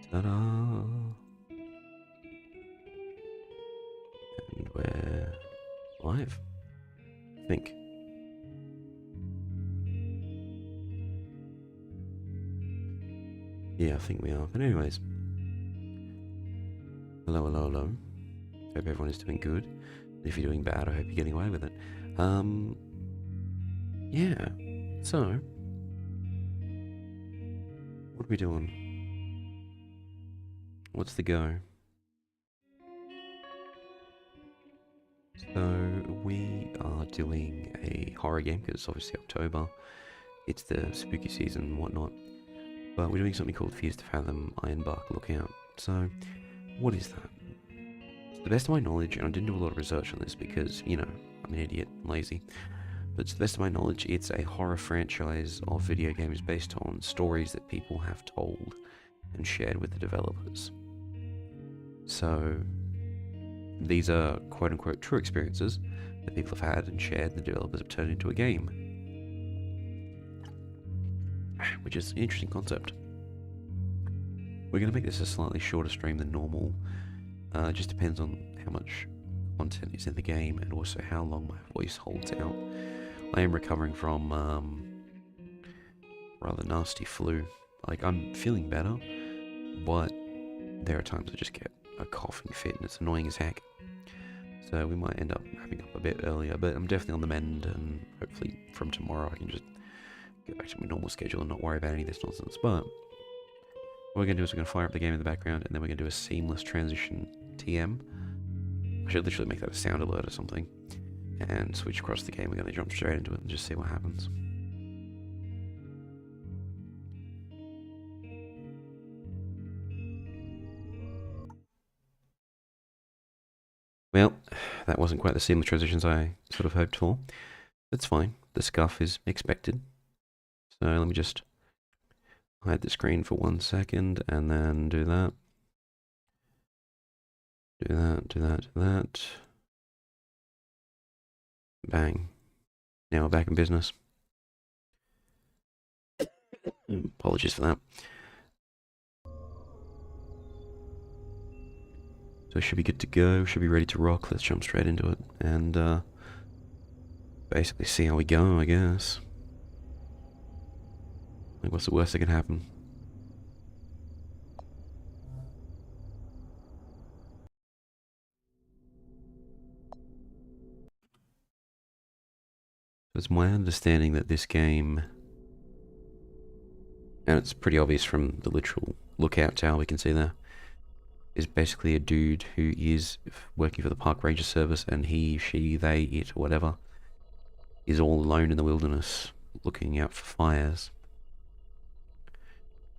Ta-da! And we're live, I think. Yeah, I think we are. But anyways, hello, hello, hello. Hope everyone is doing good. If you're doing bad, I hope you're getting away with it. Yeah. So, what are we doing? What's the go? So, we are doing a horror game, because it's obviously October. It's the spooky season and whatnot. But we're doing something called Fathom, Ironbark Lookout. So, what is that? To the best of my knowledge, and I didn't do a lot of research on this because, you know, I'm an idiot, lazy. But to the best of my knowledge, it's a horror franchise of video games based on stories that people have told and shared with the developers. So, these are quote-unquote true experiences that people have had and shared and the developers have turned into a game. Which is an interesting concept. We're going to make this a slightly shorter stream than normal. It just depends on how much content is in the game and also how long my voice holds out. I am recovering from rather nasty flu. Like, I'm feeling better, but there are times I just get a coughing fit and it's annoying as heck. So we might end up wrapping up a bit earlier, but I'm definitely on the mend, and hopefully from tomorrow I can just get back to my normal schedule and not worry about any of this nonsense. But what we're going to do is we're going to fire up the game in the background, and then we're going to do a seamless transition TM. I should literally make that a sound alert or something, and switch across the game. We're going to jump straight into it and just see what happens. Well, that wasn't quite the seamless transitions I sort of hoped for. That's fine. The scuff is expected. So let me just hide the screen for 1 second and then do that. Do that, do that, do that. Bang. Now we're back in business. Apologies for that. So should be good to go, should be ready to rock. Let's jump straight into it and basically see how we go, I guess. Like, what's the worst that can happen? It's my understanding that this game, and it's pretty obvious from the literal lookout tower we can see there, is basically a dude who is working for the park ranger service, and he, she, they, it, whatever, is all alone in the wilderness, looking out for fires.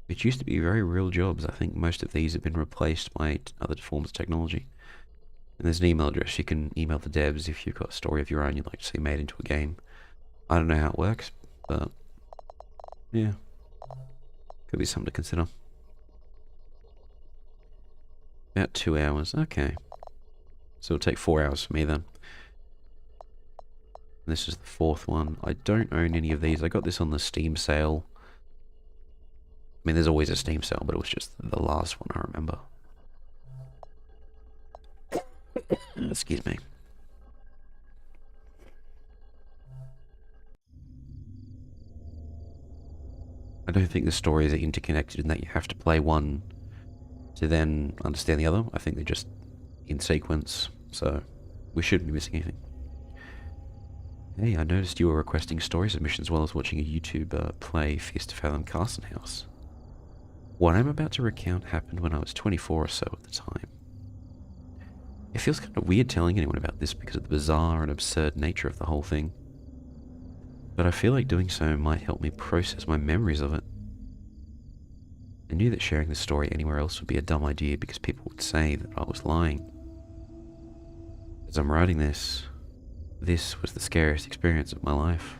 It used to be very real jobs. I think most of these have been replaced by other forms of technology. And there's an email address. You can email the devs if you've got a story of your own you'd like to see made into a game. I don't know how it works, but yeah, could be something to consider. About 2 hours, okay. So it'll take 4 hours for me then. And this is the fourth one. I don't own any of these. I got this on the Steam sale. I mean, there's always a Steam sale, but it was just the last one I remember. Excuse me. I don't think the stories are interconnected in that you have to play one to then understand the other. I think they're just in sequence, so we shouldn't be missing anything. Hey, I noticed you were requesting story submissions while I was watching a YouTuber play Fierce to Fathom Carson House. What I'm about to recount happened when I was 24 or so at the time. It feels kind of weird telling anyone about this because of the bizarre and absurd nature of the whole thing. But I feel like doing so might help me process my memories of it. I knew that sharing the story anywhere else would be a dumb idea because people would say that I was lying. As I'm writing this was the scariest experience of my life.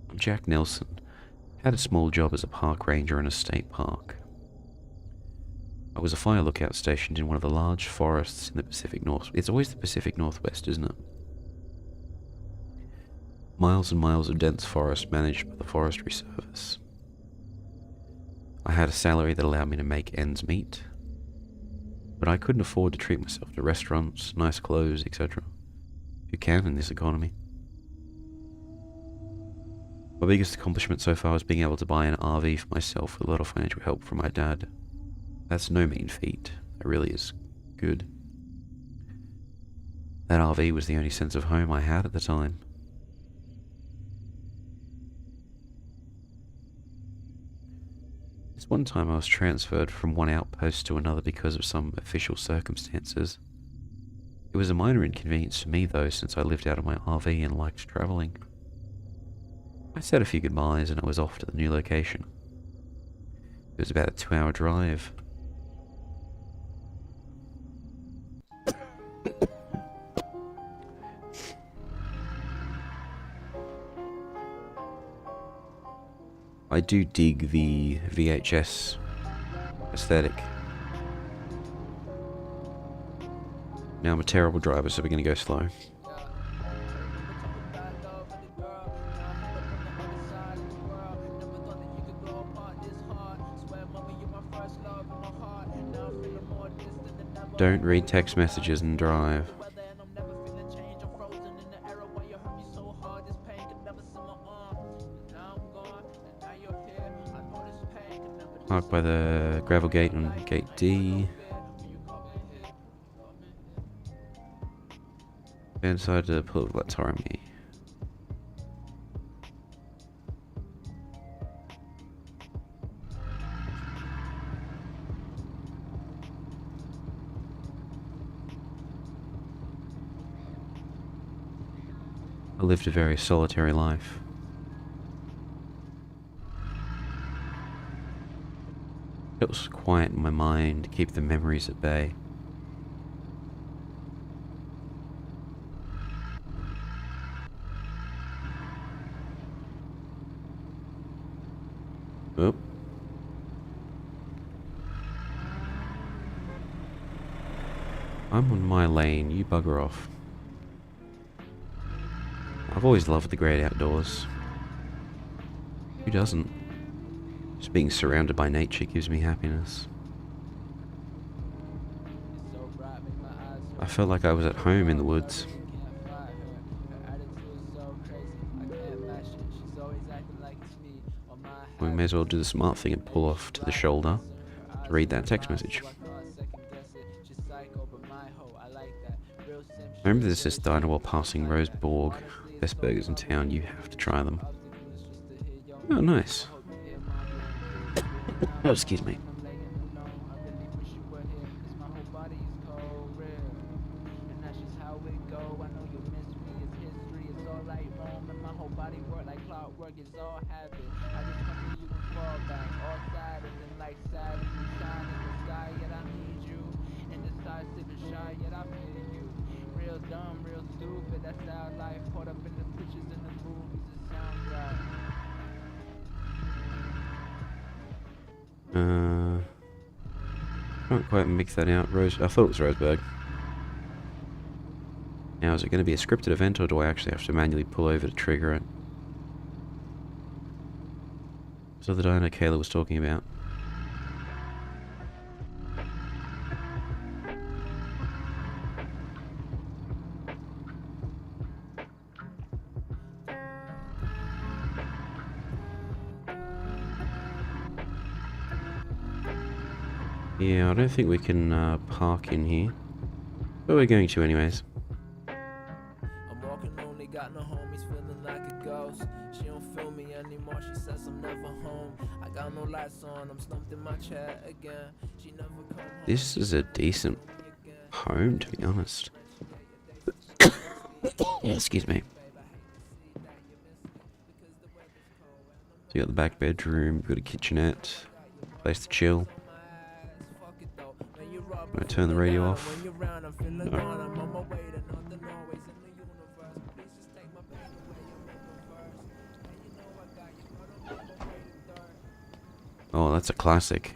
I'm Jack Nelson. Had a small job as a park ranger in a state park. I was a fire lookout stationed in one of the large forests in the Pacific North. It's always the Pacific Northwest, isn't it? Miles and miles of dense forest managed by the Forestry Service. I had a salary that allowed me to make ends meet, but I couldn't afford to treat myself to restaurants, nice clothes, etc. Who can in this economy? My biggest accomplishment so far was being able to buy an RV for myself with a lot of financial help from my dad. That's no mean feat. It really is good. That RV was the only sense of home I had at the time. This one time I was transferred from one outpost to another because of some official circumstances. It was a minor inconvenience for me though, since I lived out of my RV and liked travelling. I said a few goodbyes and I was off to the new location. It was about a 2-hour drive. I do dig the VHS aesthetic. Now I'm a terrible driver, so we're going to go slow. Don't read text messages and drive. Park by the gravel gate on gate D. Inside to pull up that Tormy. I lived a very solitary life. It was quiet in my mind to keep the memories at bay. Oh. I'm on my lane, you bugger off. I've always loved the great outdoors. Who doesn't? Just being surrounded by nature gives me happiness. I felt like I was at home in the woods. We may as well do the smart thing and pull off to the shoulder to read that text message. I remember there's this diner while passing Rose Borg. Best burgers in town, you have to try them. Oh, nice. Oh, excuse me. go. I know you miss me. It's history. It's all like Rome, and my whole body work like clockwork. It's all habit. I just come to you and fall back. All Saturn and like Saturn, you shine in the sky, yet I need you. Indecisive and shy, yet I feel you. Real dumb, real stupid. That's our life. Caught up in the pictures and the movies. It sounds right. Can't quite make that out. I thought it was Roseburg. Now, is it going to be a scripted event, or do I actually have to manually pull over to trigger it? So the diner Kayla was talking about. Yeah, I don't think we can park in here. But we're going to anyways. I'm walking lonely, got no homies, feeling like a ghost. She don't feel me anymore, she says I'm never home. I got no lights on, I'm slumped in my chair again. She never come home. This is a decent home, to be honest. Yeah, excuse me. So you got the back bedroom, got a kitchenette, place to chill. I'm gonna turn the radio off. No. Oh, that's a classic.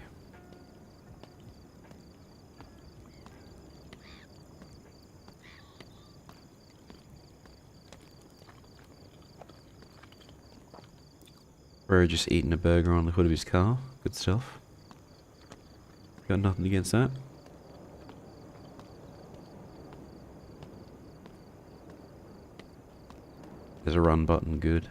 Bro just eating a burger on the hood of his car. Good stuff. Got nothing against that. There's a run button, good.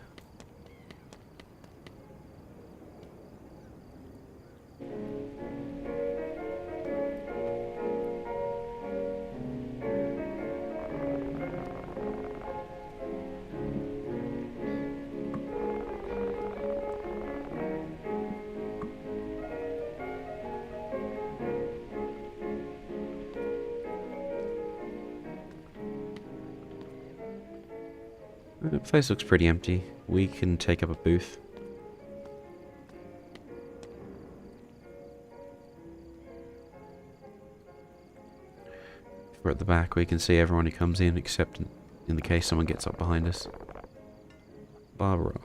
The place looks pretty empty. We can take up a booth. We're at the back, we can see everyone who comes in, except in the case someone gets up behind us. Barbara.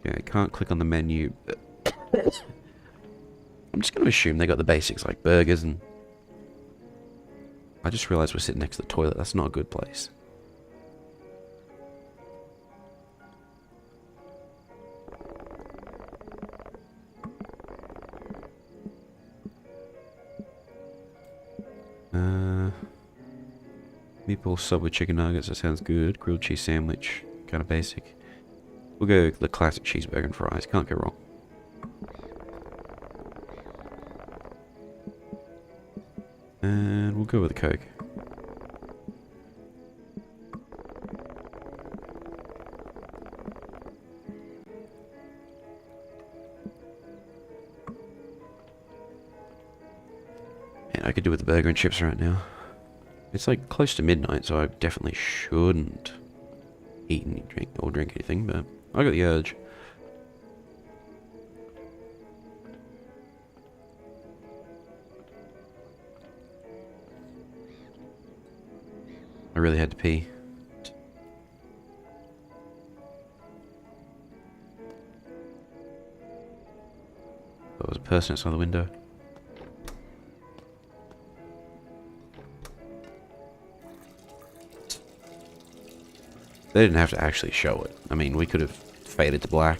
Yeah, I can't click on the menu. I'm just going to assume they got the basics like burgers and... I just realised we're sitting next to the toilet. That's not a good place. Meatball sub with chicken nuggets. That sounds good. Grilled cheese sandwich. Kind of basic. We'll go the classic cheeseburger and fries. Can't go wrong. And we'll go with a Coke. And I could do with the burger and chips right now. It's like close to midnight, so I definitely shouldn't eat and drink anything, but I got the urge. I really had to pee. There was a person outside the window. They didn't have to actually show it. I mean, we could have faded to black.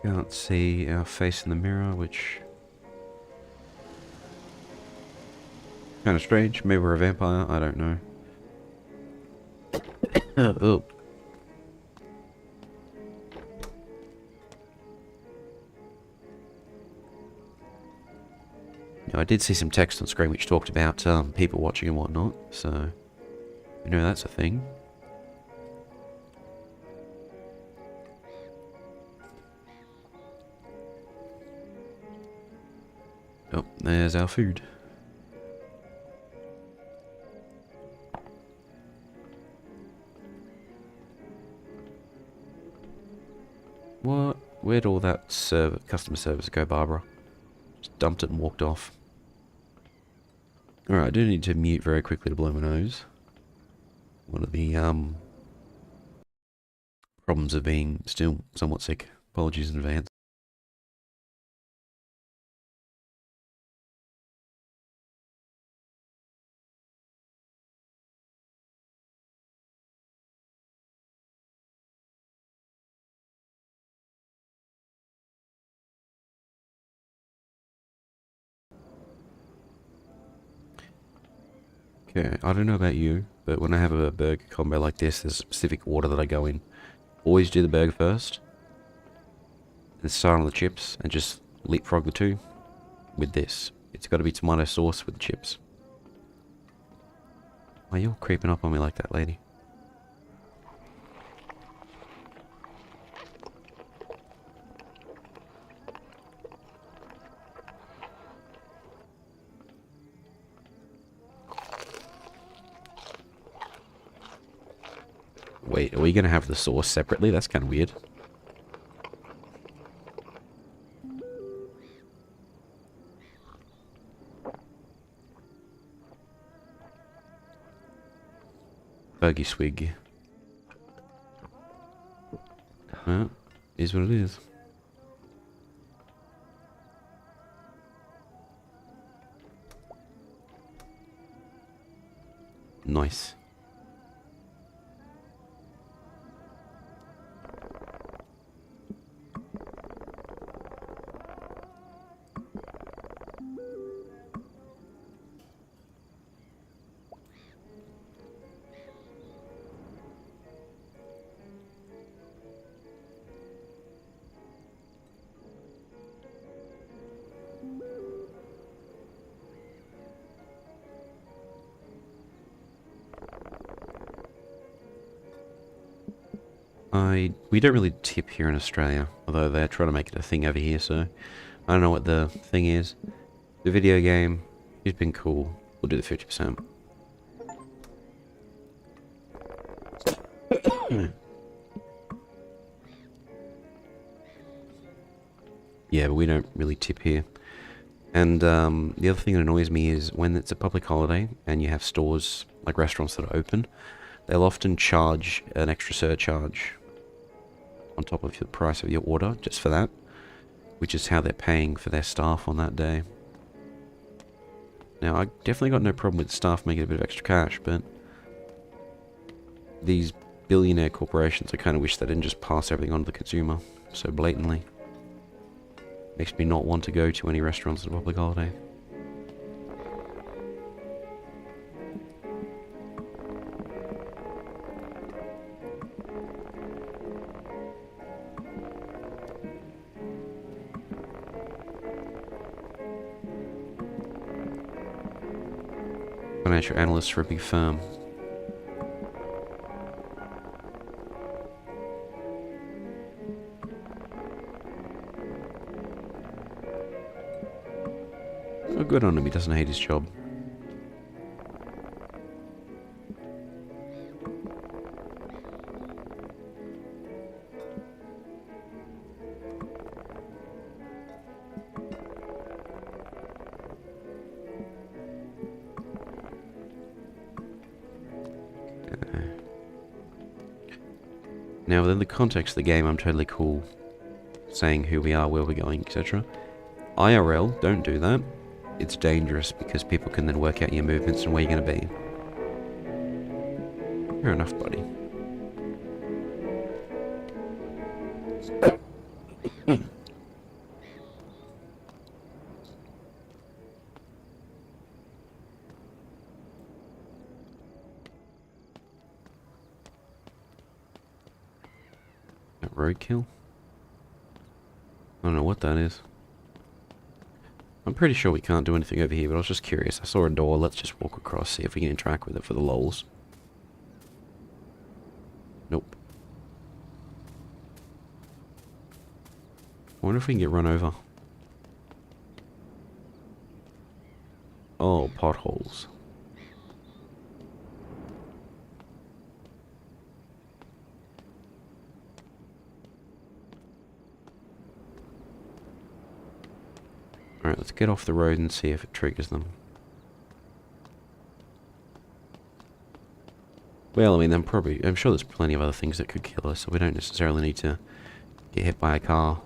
Can't see our face in the mirror, which... kind of strange. Maybe we're a vampire. I don't know. Oh. I did see some text on screen which talked about people watching and whatnot, so you know that's a thing. Oh, there's our food. What? Where'd all that customer service go, Barbara? Just dumped it and walked off. Alright, I do need to mute very quickly to blow my nose. One of the problems of being still somewhat sick. Apologies in advance. Okay, I don't know about you, but when I have a burger combo like this, there's a specific order that I go in. Always do the burger first, then start on the chips, and just leapfrog the two with this. It's got to be tomato sauce with the chips. Why are you all creeping up on me like that, lady? Wait, are we going to have the sauce separately? That's kind of weird. Buggy swig. Well, is what it is. Nice. We don't really tip here in Australia, although they're trying to make it a thing over here, so I don't know what the thing is. The video game, it's been cool. We'll do the 50%. Yeah, but we don't really tip here. And the other thing that annoys me is when it's a public holiday and you have stores, like restaurants that are open, they'll often charge an extra surcharge on top of the price of your order, just for that, which is how they're paying for their staff on that day. Now, I definitely got no problem with staff making a bit of extra cash, but these billionaire corporations, I kind of wish they didn't just pass everything on to the consumer so blatantly. Makes me not want to go to any restaurants on a public holiday. Financial analyst for a big firm. Oh, good on him, he doesn't hate his job. Now, within the context of the game, I'm totally cool saying who we are, where we're going, etc. IRL, don't do that. It's dangerous because people can then work out your movements and where you're going to be. Fair enough, buddy. Roadkill? I don't know what that is. I'm pretty sure we can't do anything over here, but I was just curious. I saw a door. Let's just walk across, see if we can interact with it for the lols. Nope. I wonder if we can get run over. Oh, potholes. Alright, let's get off the road and see if it triggers them. Well, I mean, I'm sure there's plenty of other things that could kill us, so we don't necessarily need to get hit by a car.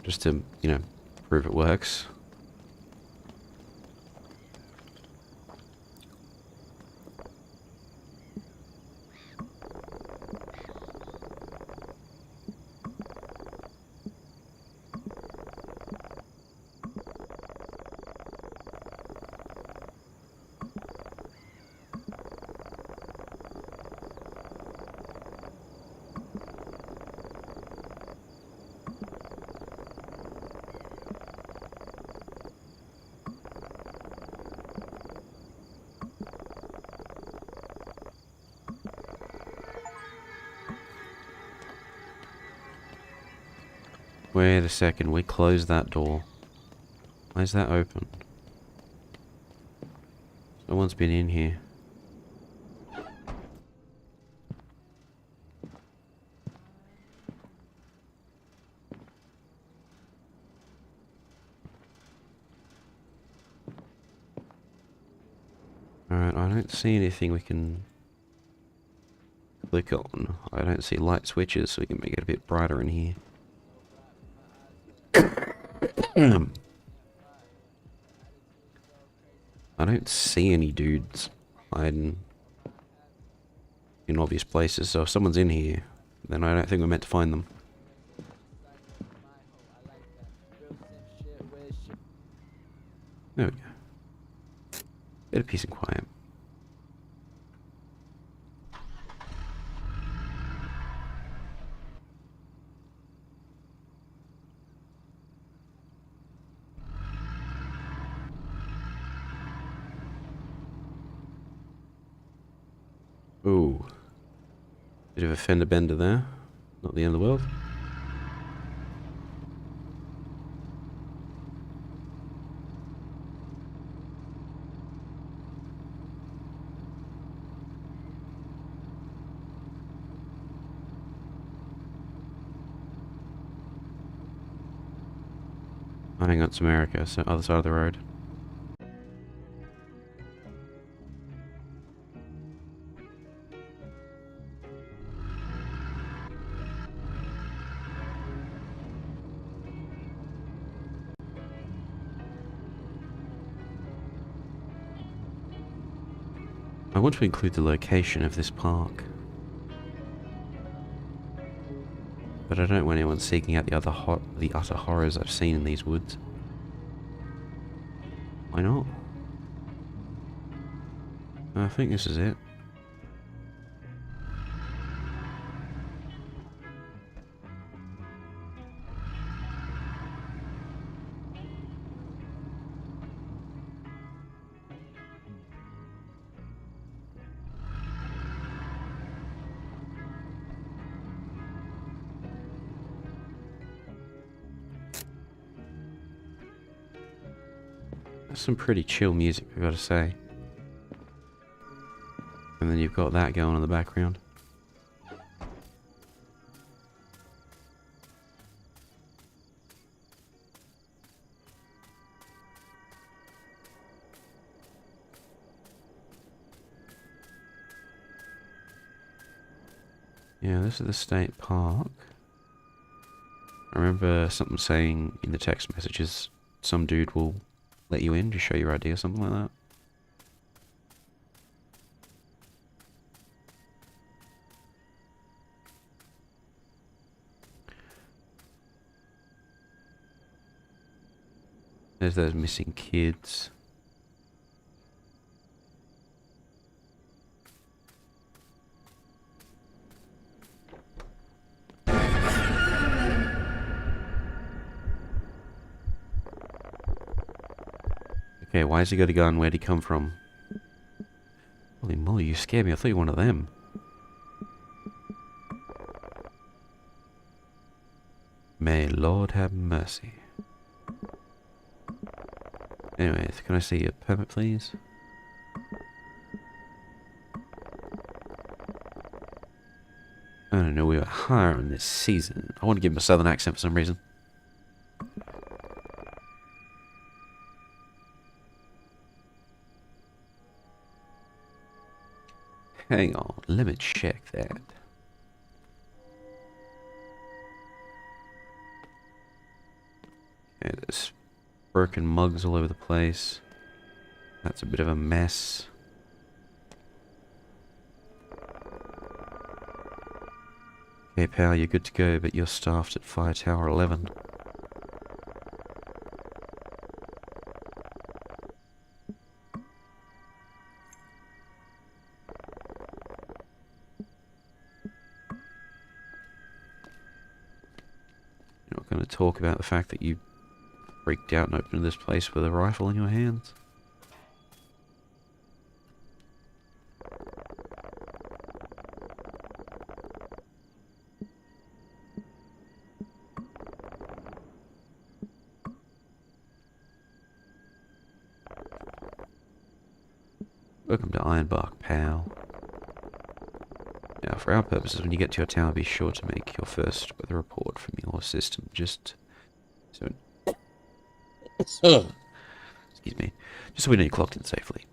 Just to, you know, prove it works. Wait a second, we closed that door. Why is that open? Someone's been in here. Alright, I don't see anything we can click on. I don't see light switches, so we can make it a bit brighter in here. I don't see any dudes hiding in obvious places, so if someone's in here, then I don't think we're meant to find them. There we go. Bit of peace and quiet. Ooh. Bit of a fender bender there. Not the end of the world. I think that's America, so other side of the road. I want to include the location of this park, but I don't want anyone seeking out the utter horrors I've seen in these woods. Why not? I think this is it. That's some pretty chill music, I've got to say. And then you've got that going in the background. Yeah, this is the state park. I remember something saying in the text messages, some dude will let you in to show your ID or something like that. There's those missing kids. Okay, why has he got a gun? Where'd he come from? Holy moly, you scared me. I thought you were one of them. May Lord have mercy. Anyways, can I see your permit, please? I don't know, we were hiring this season. I want to give him a southern accent for some reason. Hang on, let me check that. Okay, there's broken mugs all over the place. That's a bit of a mess. Okay, pal, you're good to go, but you're staffed at Fire Tower 11. You're not going to talk about the fact that you freaked out and opened this place with a rifle in your hands? Welcome to Ironbark, pal. Now, for our purposes, when you get to your tower, be sure to make your first weather report from your system, just so... Excuse me. Just so we know you clocked in safely.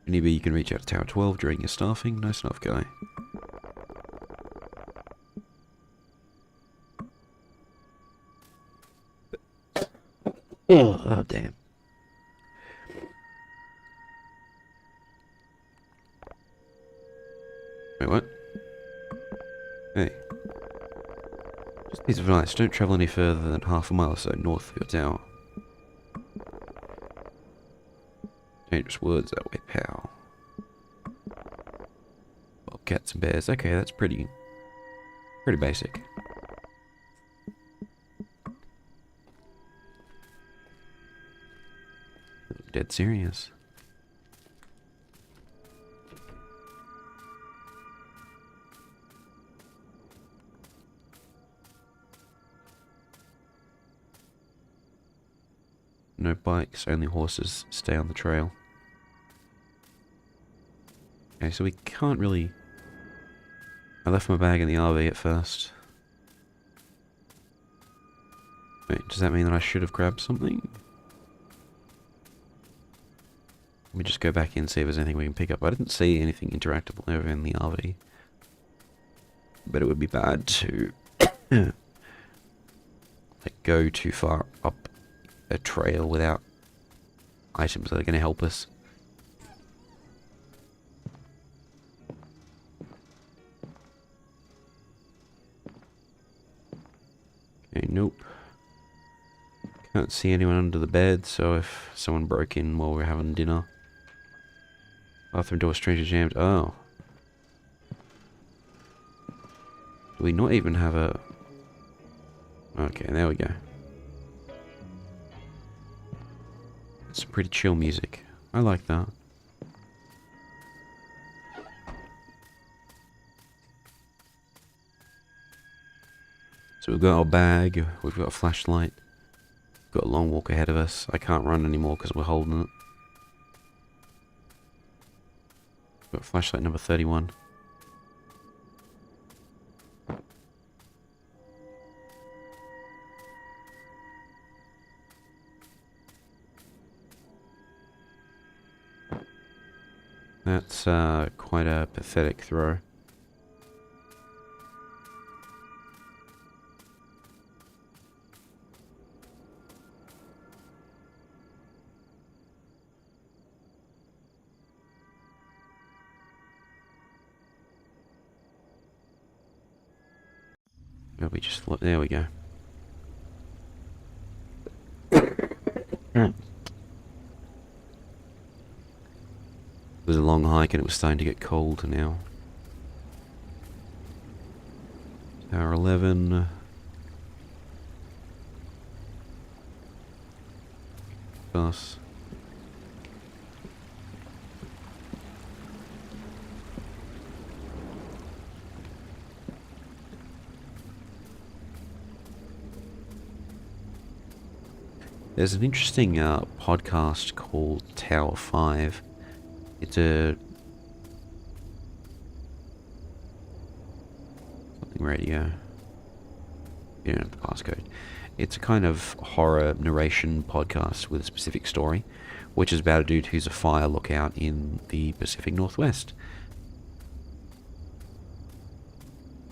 Maybe you can reach out to Tower 12 during your staffing. Nice enough, guy. Oh, damn. Wait, what? Hey. Just a piece of advice, don't travel any further than half a mile or so north of your tower. Dangerous words that way, pal. Well, cats and bears, okay, that's pretty basic. Dead serious. No bikes, only horses stay on the trail. Okay, so we can't really... I left my bag in the RV at first. Wait, does that mean that I should have grabbed something? Let me just go back in and see if there's anything we can pick up. I didn't see anything interactable over in the RV. But it would be bad to like go too far up a trail without items that are going to help us. Okay, nope. Can't see anyone under the bed, so if someone broke in while we were having dinner. Bathroom door strangely jammed. Oh. Do we not even have a... Okay, there we go. It's pretty chill music. I like that. So we've got our bag, we've got a flashlight, we've got a long walk ahead of us. I can't run anymore because we're holding it. We've got flashlight number 31. That's quite a pathetic throw. Oh, we just look, there we go. It was a long hike and it was starting to get cold now. Tower 11. Bus. There's an interesting podcast called Tower 5. It's a something radio. You don't have the passcode. It's a kind of horror narration podcast with a specific story, which is about a dude who's a fire lookout in the Pacific Northwest.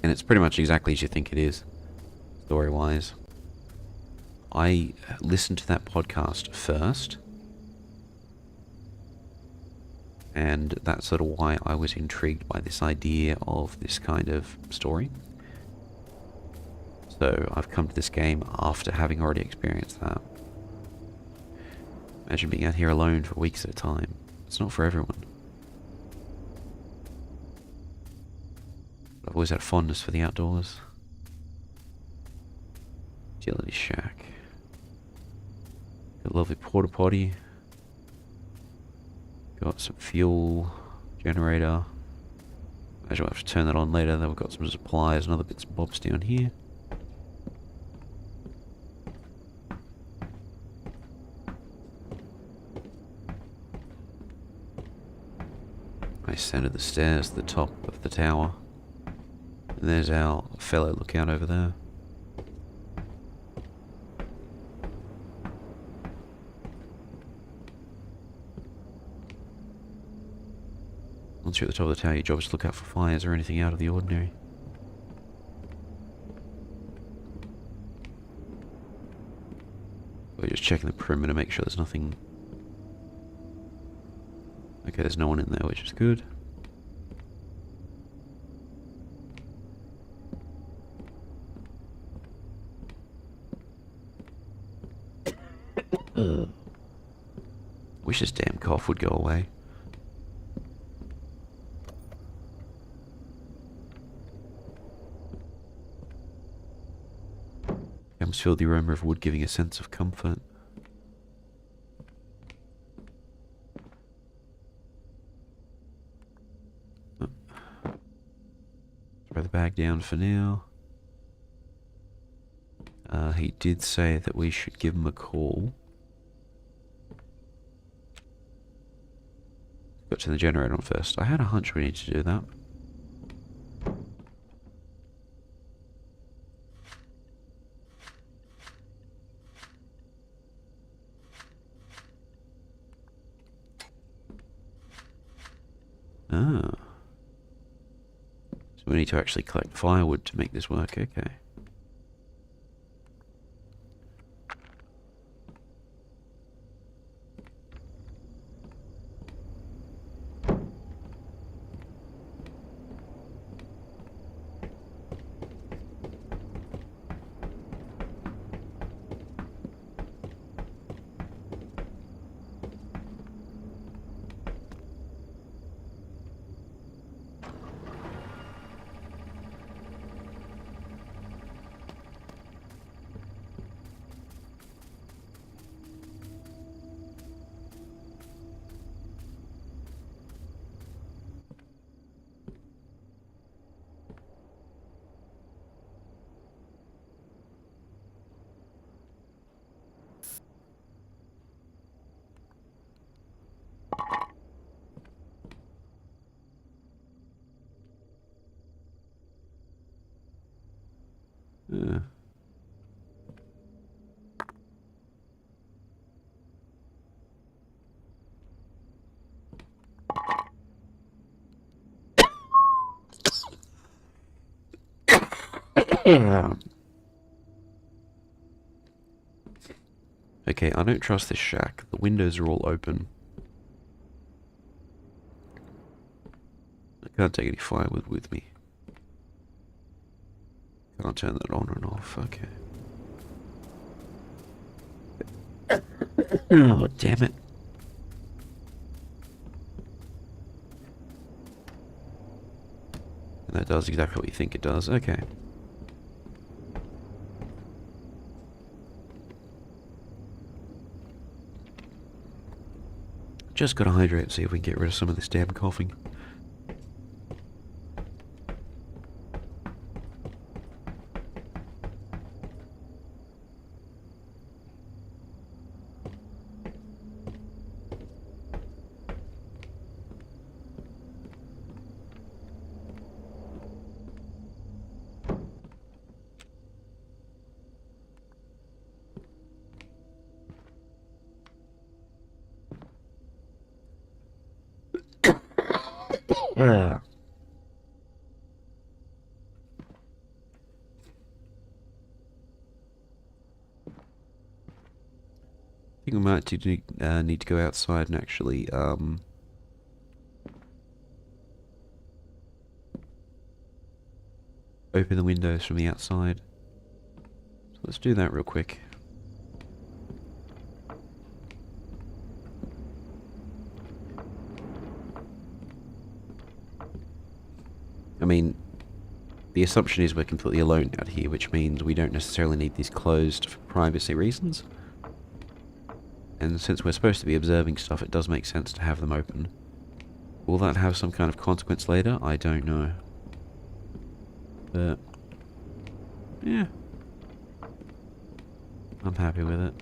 And it's pretty much exactly as you think it is, story-wise. I listened to that podcast first, and that's sort of why I was intrigued by this idea of this kind of story. So I've come to this game after having already experienced that. Imagine being out here alone for weeks at a time. It's not for everyone. I've always had a fondness for the outdoors. Utility shack. Got a lovely porta potty. Got some fuel generator. Imagine we'll have to turn that on later. Then we've got some supplies and other bits and bobs down here. I ascended the stairs to the top of the tower. And there's our fellow lookout over there. Once you're at the top of the tower, your job is to look out for fires or anything out of the ordinary. We're just checking the perimeter, make sure there's nothing. Okay, there's no one in there, which is good. Wish this damn cough would go away. I almost feel the aroma of wood giving a sense of comfort. Oh. Throw the bag down for now. He did say that we should give him a call. Got to turn the generator on first. I had a hunch we needed to do that. Ah. So we need to actually collect firewood to make this work, okay. Yeah. Okay, I don't trust this shack. The windows are all open. I can't take any firewood with me. Can't turn that on and off, okay. Oh, damn it. And that does exactly what you think it does, okay. Just gotta hydrate and see if we can get rid of some of this damn coughing. Yeah. I think we might need to go outside and actually open the windows from the outside. So let's do that real quick. I mean, the assumption is we're completely alone out here, which means we don't necessarily need these closed for privacy reasons. And since we're supposed to be observing stuff, it does make sense to have them open. Will that have some kind of consequence later? I don't know. But, yeah. I'm happy with it.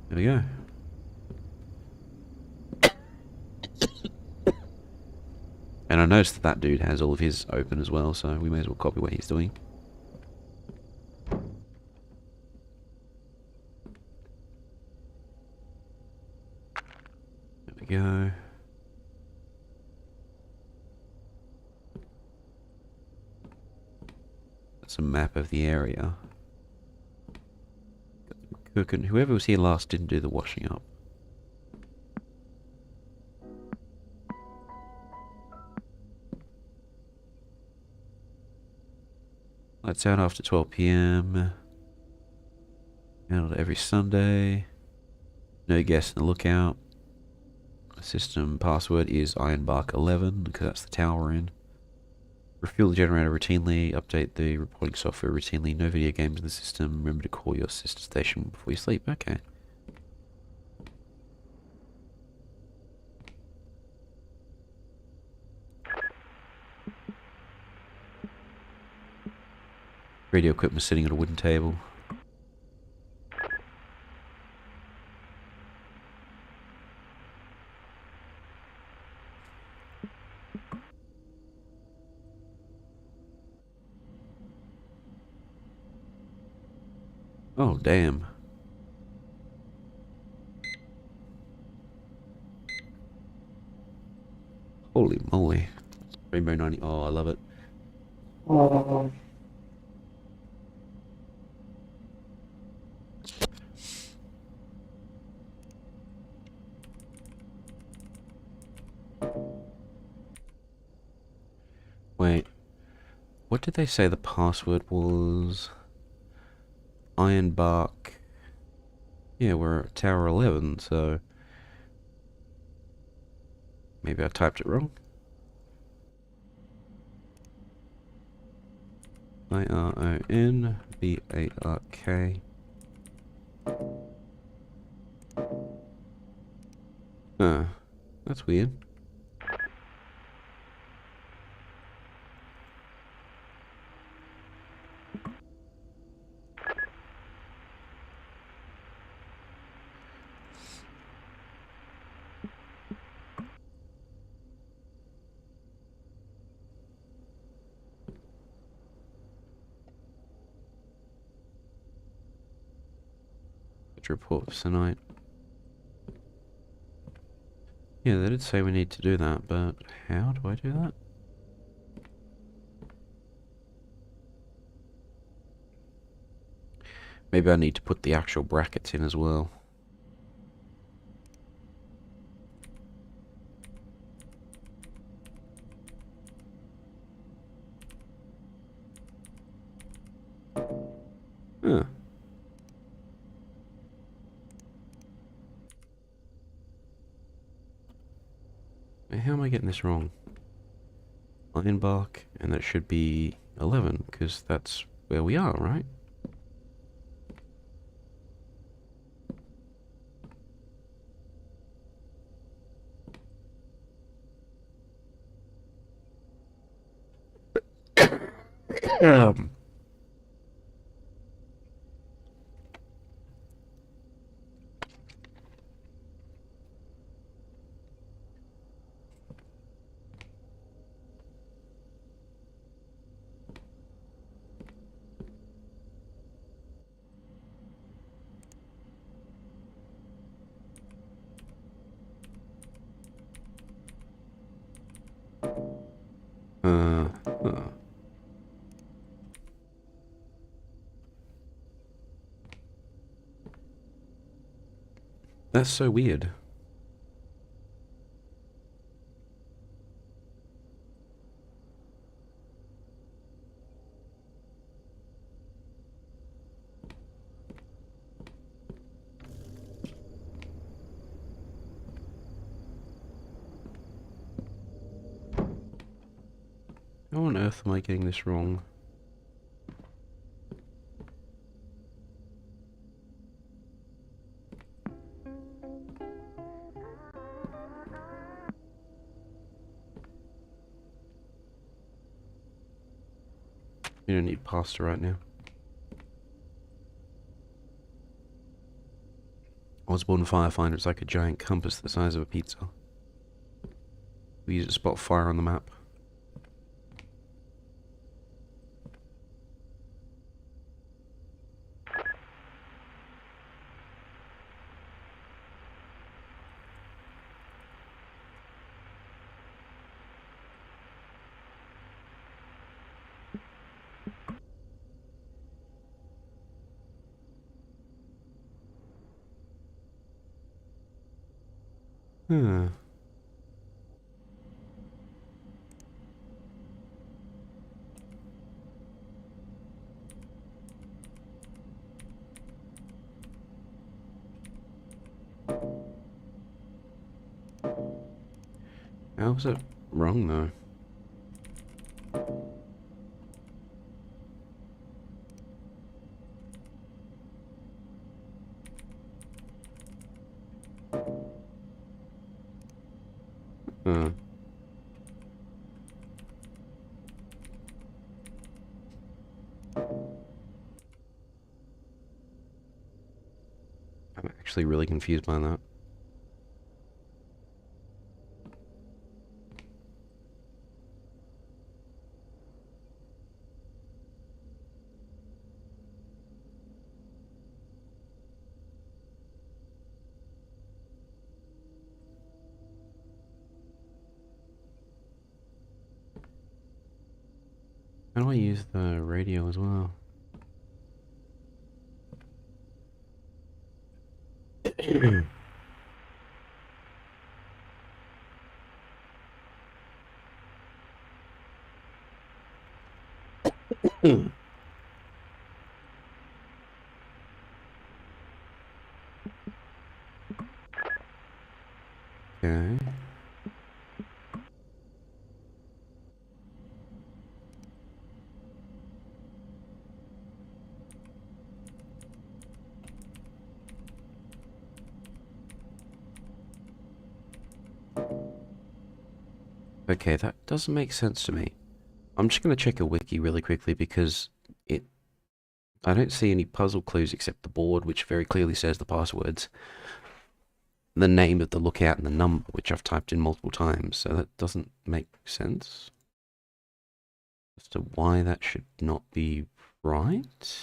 There we go. And I noticed that dude has all of his open as well, so we may as well copy what he's doing. There we go. That's a map of the area. Cook and whoever was here last didn't do the washing up. Lights out after 12 PM. Handled every Sunday. No guests in the lookout. System password is Ironbark 11 because that's the tower we're in. Refuel the generator routinely. Update the reporting software routinely. No video games in the system. Remember to call your sister station before you sleep. Okay. Radio equipment sitting at a wooden table. Oh, damn. Holy moly. Rainbow 90. Oh, I love it. Wait. What did they say the password was? Ironbark. Yeah, we're at Tower 11, so... Maybe I typed it wrong? Ironbark. Huh. That's weird. Report for tonight. Yeah, they did say we need to do that, but how do I do that? Maybe I need to put the actual brackets in as well. Huh. How am I getting this wrong? Ironbark, and that should be 11, because that's where we are, right? Um. Uh, uh. That's so weird. How on earth am I getting this wrong? You don't need pasta right now. Osborne Firefinder is like a giant compass the size of a pizza. We use it to spot fire on the map. Huh. How was it wrong though? Uh. I'm actually really confused by that. How do I use the radio as well? Okay. Okay, that doesn't make sense to me. I'm just gonna check a wiki really quickly because it I don't see any puzzle clues except the board, which very clearly says the passwords, the name of the lookout and the number, which I've typed in multiple times, so that doesn't make sense as to why that should not be right.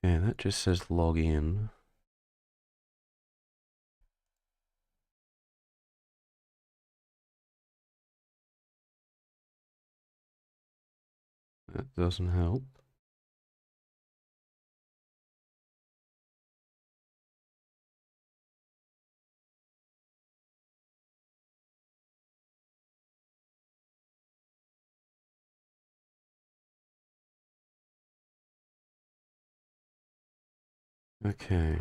Okay, that just says log in. That doesn't help. Okay.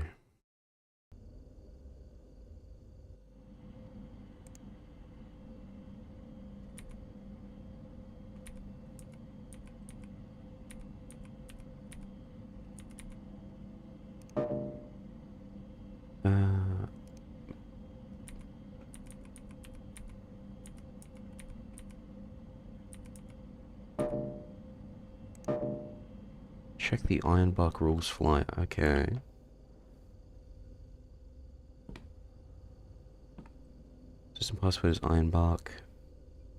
Uh, check the Ironbark rules flyer. Okay. System password is Ironbark.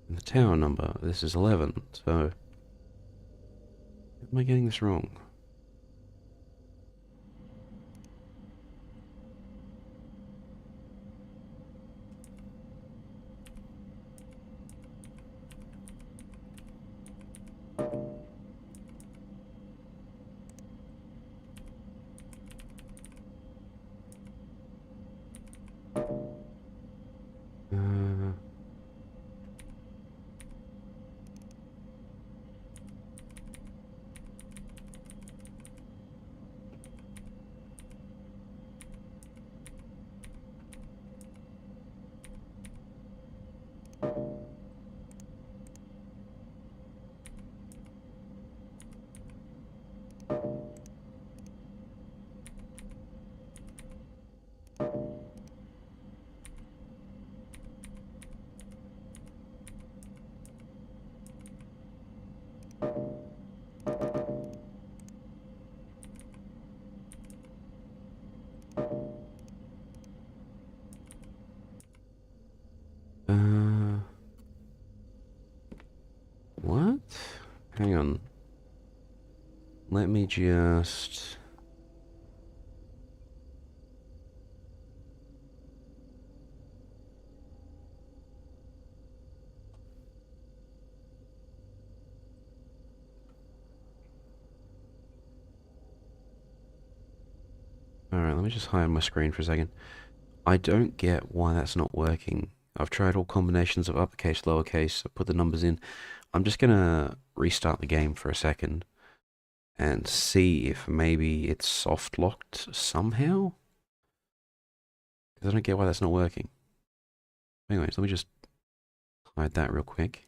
And the tower number, this is 11, so... Am I getting this wrong? Uh... What? Hang on. Let me just... Alright, let me just hide my screen for a second. I don't get why that's not working. I've tried all combinations of uppercase, lowercase, I put the numbers in. I'm just gonna restart the game for a second and see if maybe it's soft locked somehow. Because I don't get why that's not working. Anyways, let me just hide that real quick.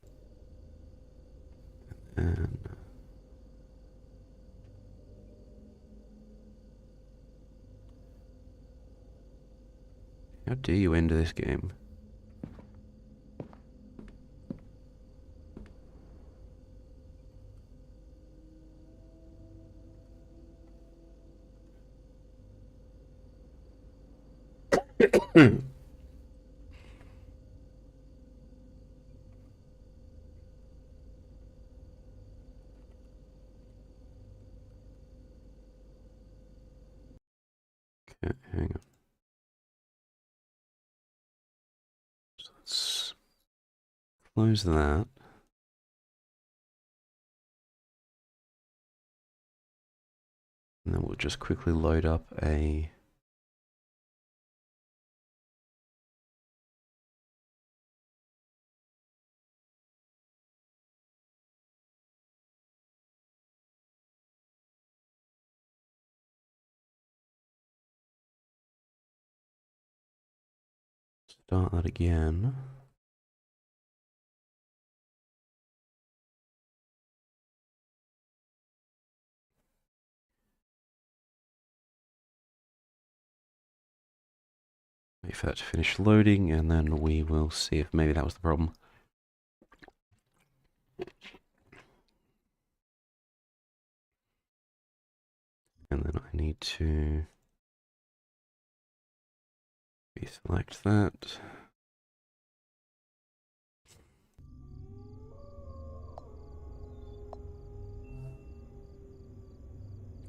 And how do you enter this game? Okay, hang on. So let's close that. And then we'll just quickly load up a... Start that again. Wait for that to finish loading, and then we will see if maybe that was the problem. And then I need to deselect that.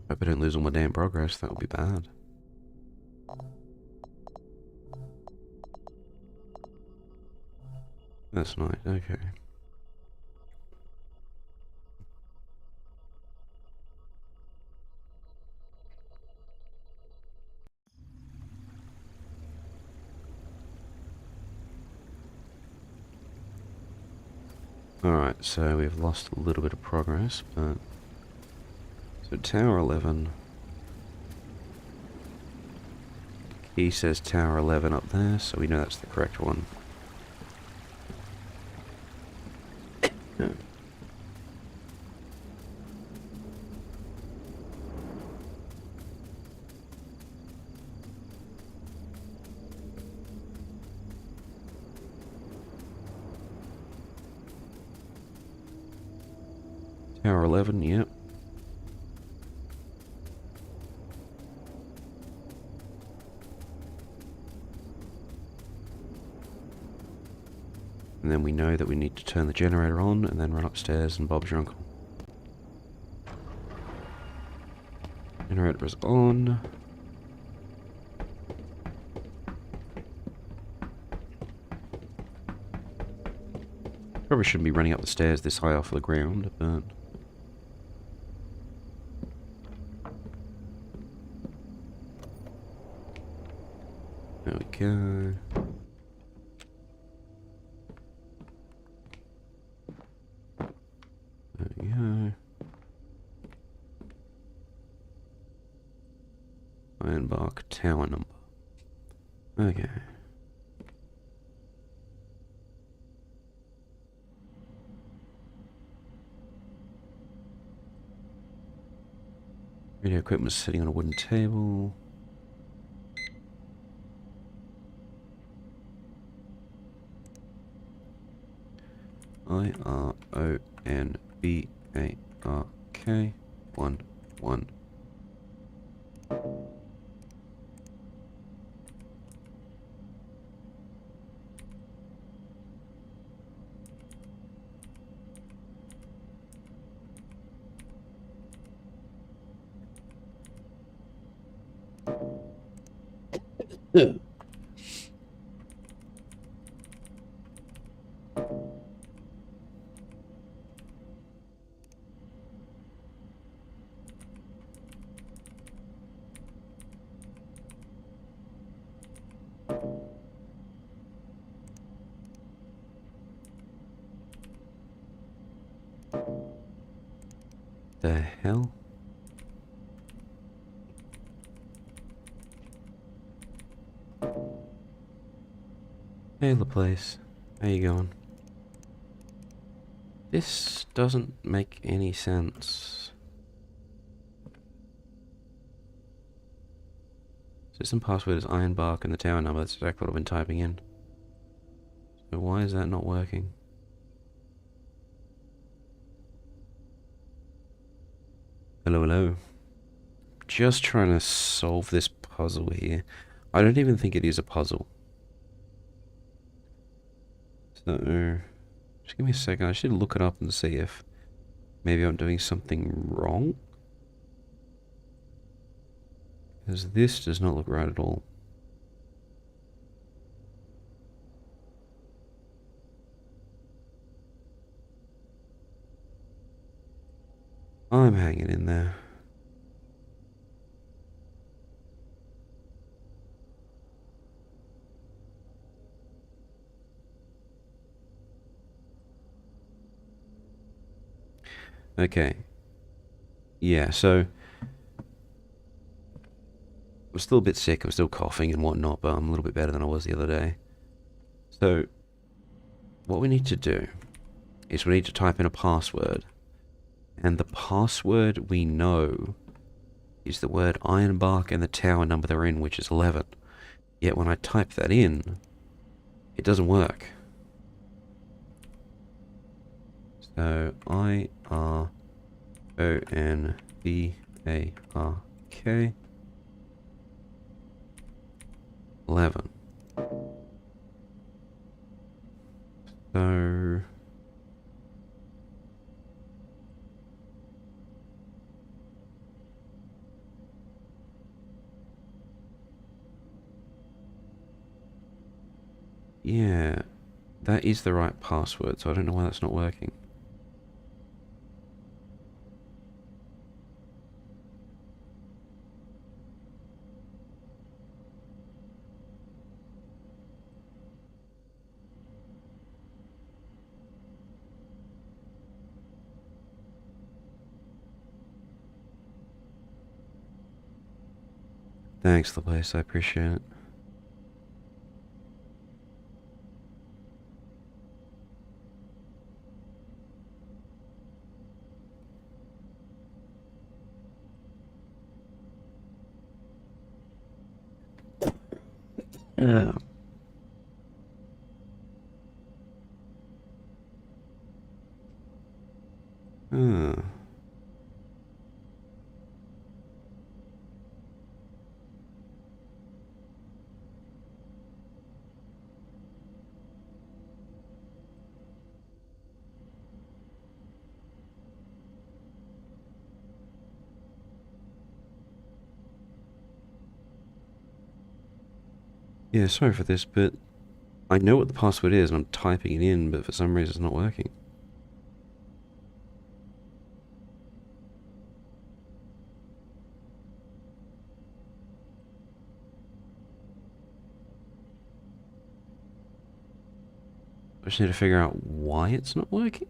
Hope I don't lose all my damn progress, that would be bad. That's nice, okay. Alright, so we've lost a little bit of progress, but... So Tower 11... He says Tower 11 up there, so we know that's the correct one. Tower 11, yep. And then we know that we need to turn the generator on and then run upstairs and Bob's your uncle. Generator is on. Probably shouldn't be running up the stairs this high off the ground, but... There we go. There we go. Ironbark tower number. Okay. Radio equipment is sitting on a wooden table. Ironbark 11. The hell? Hey Laplace, how you going? This doesn't make any sense. System password is Ironbark and the tower number, that's exactly what I've been typing in. So why is that not working? Hello, hello. Just trying to solve this puzzle here. I don't even think it is a puzzle. So, just give me a second. I should look it up and see if maybe I'm doing something wrong. Because this does not look right at all. I'm hanging in there. Okay. Yeah, so... I'm still a bit sick, I'm still coughing and whatnot, but I'm a little bit better than I was the other day. So, what we need to do is we need to type in a password. And the password we know is the word Ironbark and the tower number they're in, which is 11. Yet when I type that in, it doesn't work. So, Ironbark 11. So... yeah, that is the right password, so I don't know why that's not working. Thanks, Laplace, I appreciate it. Uh, uh. Yeah, sorry for this, but I know what the password is and I'm typing it in, but for some reason it's not working. I just need to figure out why it's not working.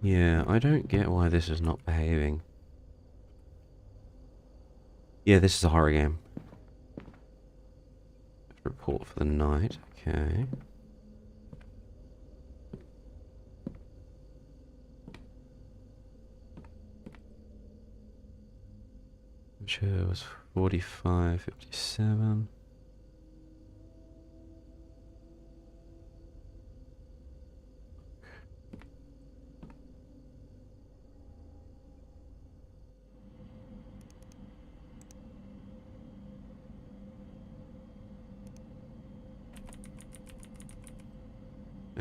Yeah, I don't get why this is not behaving. Yeah, this is a horror game. Report for the night, okay. Which was 45:57.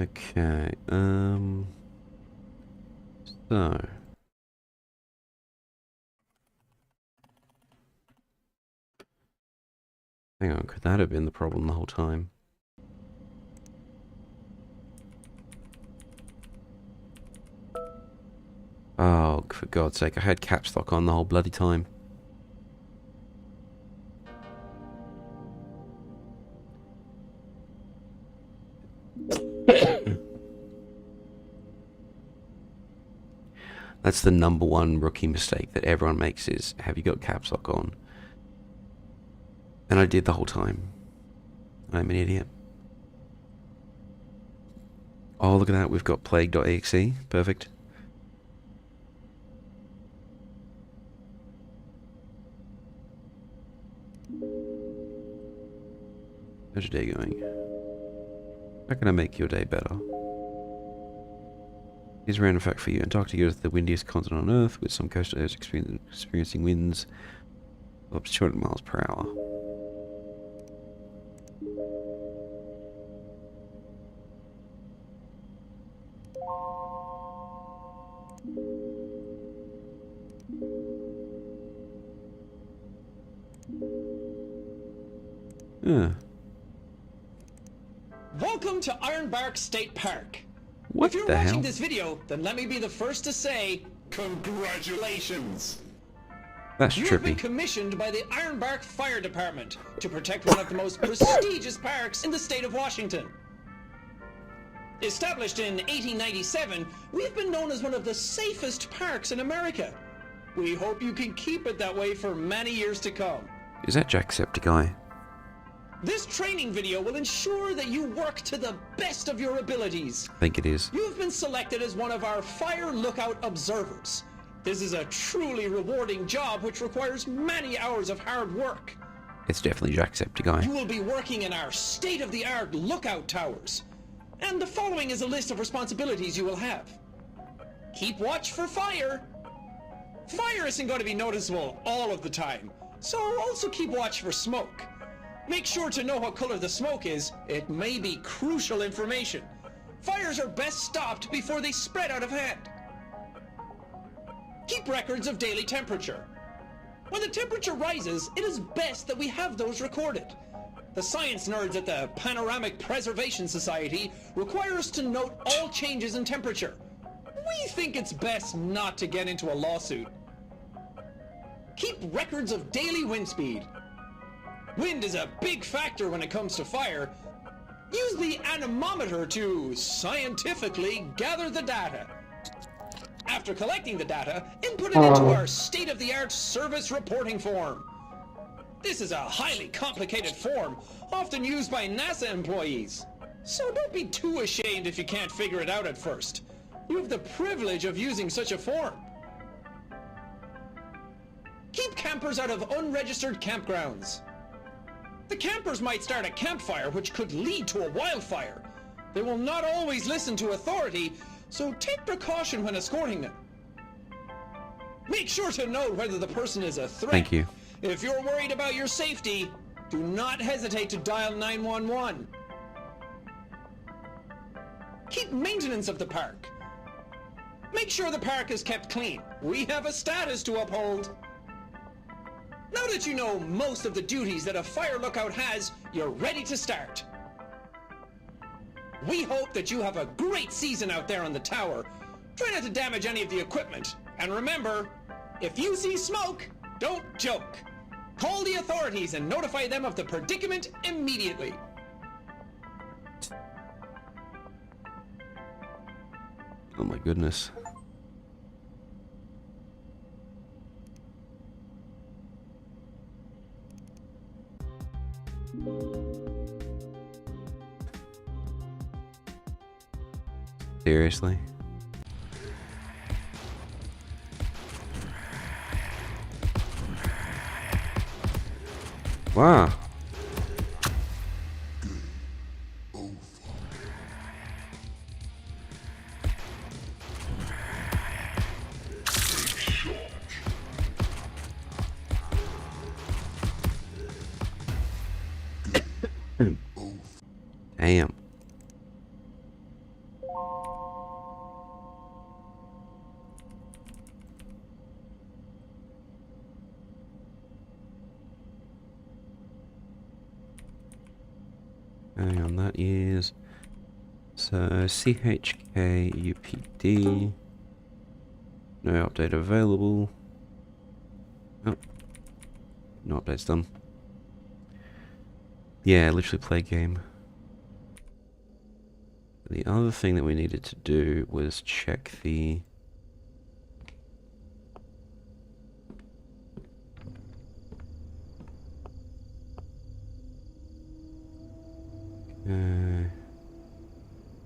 Okay, so hang on, could that have been the problem the whole time? Oh, for God's sake, I had caps lock on the whole bloody time. That's the #1 rookie mistake that everyone makes is, have you got caps lock on? And I did the whole time. I'm an idiot. Oh, look at that, we've got plague.exe. Perfect. How's your day going? How can I make your day better? Here's a random fact for you. Antarctica is the windiest continent on Earth, with some coastal areas experiencing winds of up to 200 miles per hour. Welcome to Ironbark State Park. What if you're the watching hell? this video, then let me be the first to say, congratulations! That's You have been trippy. commissioned by the Ironbark Fire Department to protect one of the most prestigious parks in the state of Washington. Established in 1897, we've been known as one of the safest parks in America. We hope you can keep it that way for many years to come. Is that Jacksepticeye? This training video will ensure that you work to the best of your abilities. I think it is. You have been selected as one of our Fire Lookout observers. This is a truly rewarding job which requires many hours of hard work. It's definitely Jacksepticeye. You will be working in our state-of-the-art lookout towers. And the following is a list of responsibilities you will have. Keep watch for fire. Fire isn't going to be noticeable all of the time, so also keep watch for smoke. Make sure to know what color the smoke is. It may be crucial information. Fires are best stopped before they spread out of hand. Keep records of daily temperature. When the temperature rises, it is best that we have those recorded. The science nerds at the Panoramic Preservation Society require us to note all changes in temperature. We think it's best not to get into a lawsuit. Keep records of daily wind speed. Wind is a big factor when it comes to fire. Use the anemometer to scientifically gather the data. After collecting the data, input it into our state-of-the-art service reporting form. This is a highly complicated form, often used by NASA employees. So don't be too ashamed if you can't figure it out at first. You have the privilege of using such a form. Keep campers out of unregistered campgrounds. The campers might start a campfire which could lead to a wildfire. They will not always listen to authority, so take precaution when escorting them. Make sure to note whether the person is a threat. Thank you. If you're worried about your safety, do not hesitate to dial 911. Keep maintenance of the park. Make sure the park is kept clean. We have a status to uphold. Now that you know most of the duties that a fire lookout has, you're ready to start. We hope that you have a great season out there on the tower. Try not to damage any of the equipment. And remember, if you see smoke, don't joke. Call the authorities and notify them of the predicament immediately. Oh my goodness. Seriously? Wow. Damn. Hang on, that is so CHKUPD. No update available. Oh, no updates done. Yeah, literally play game. The other thing that we needed to do was check the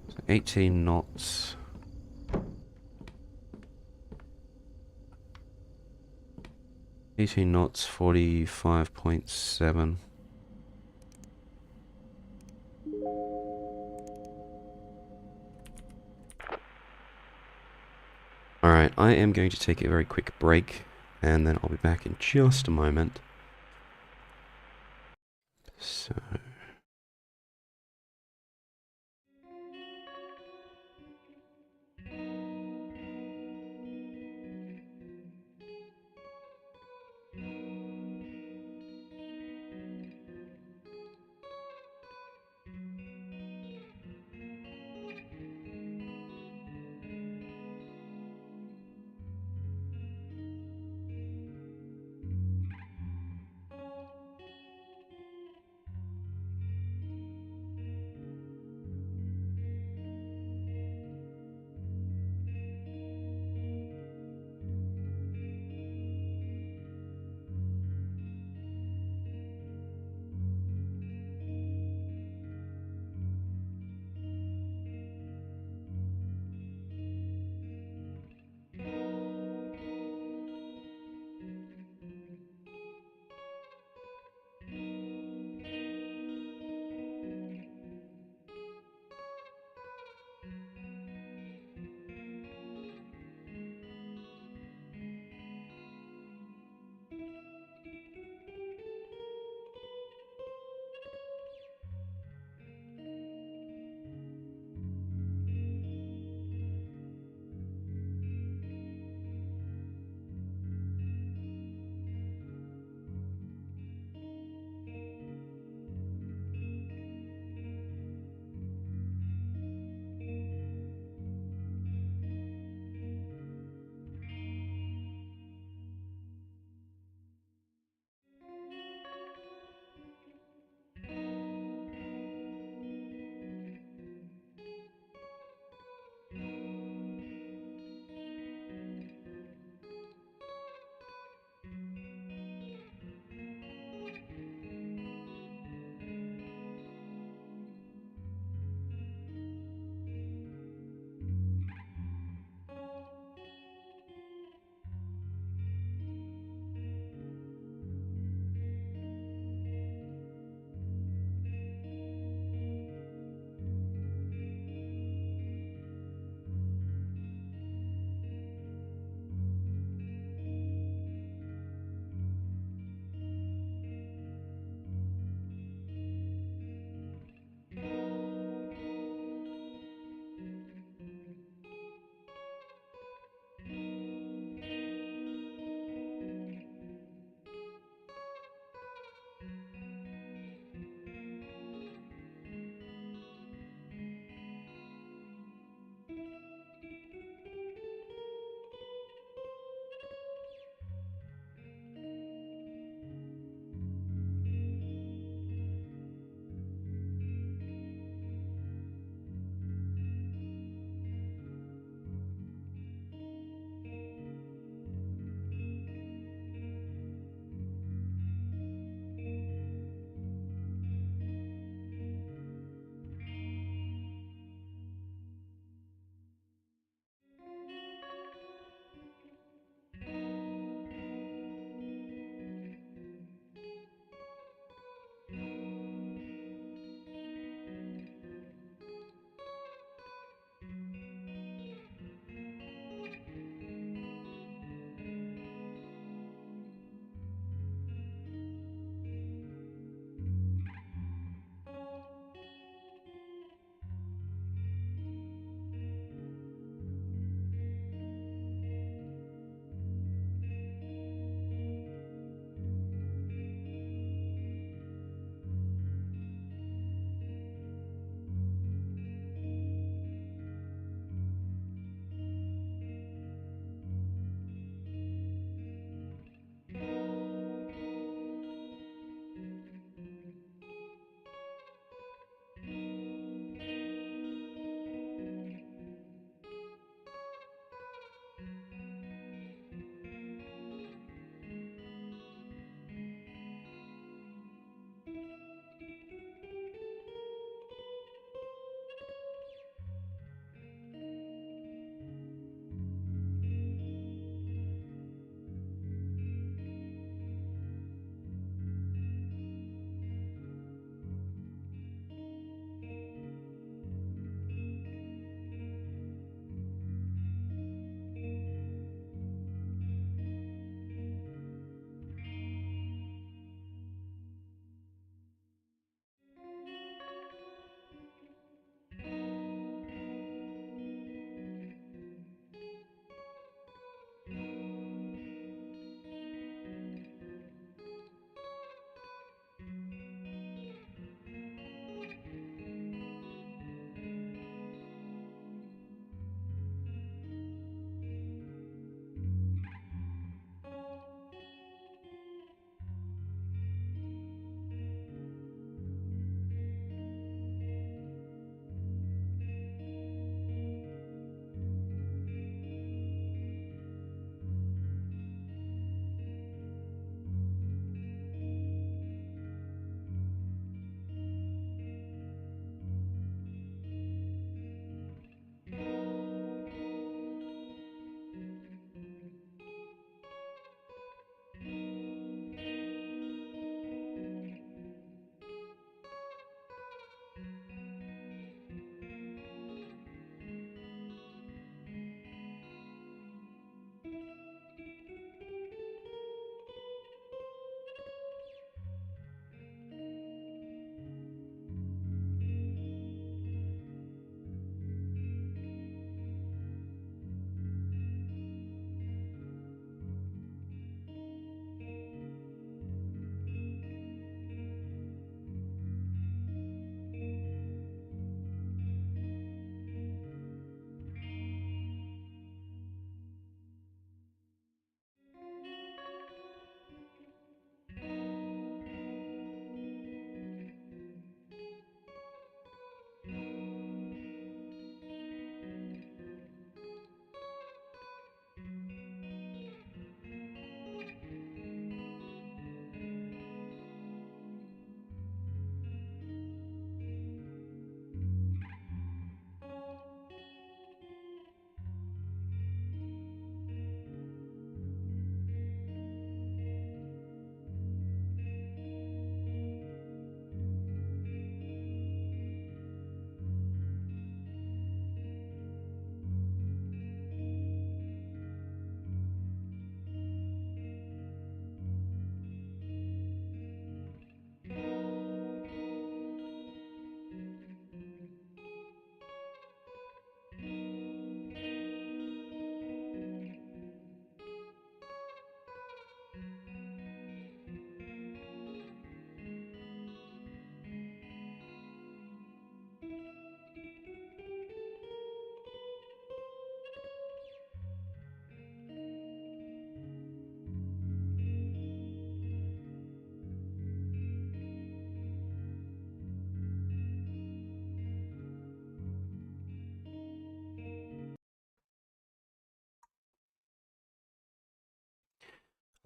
so 18 knots. $18 knots, 45.7. Alright, I am going to take a very quick break, and then I'll be back in just a moment. So...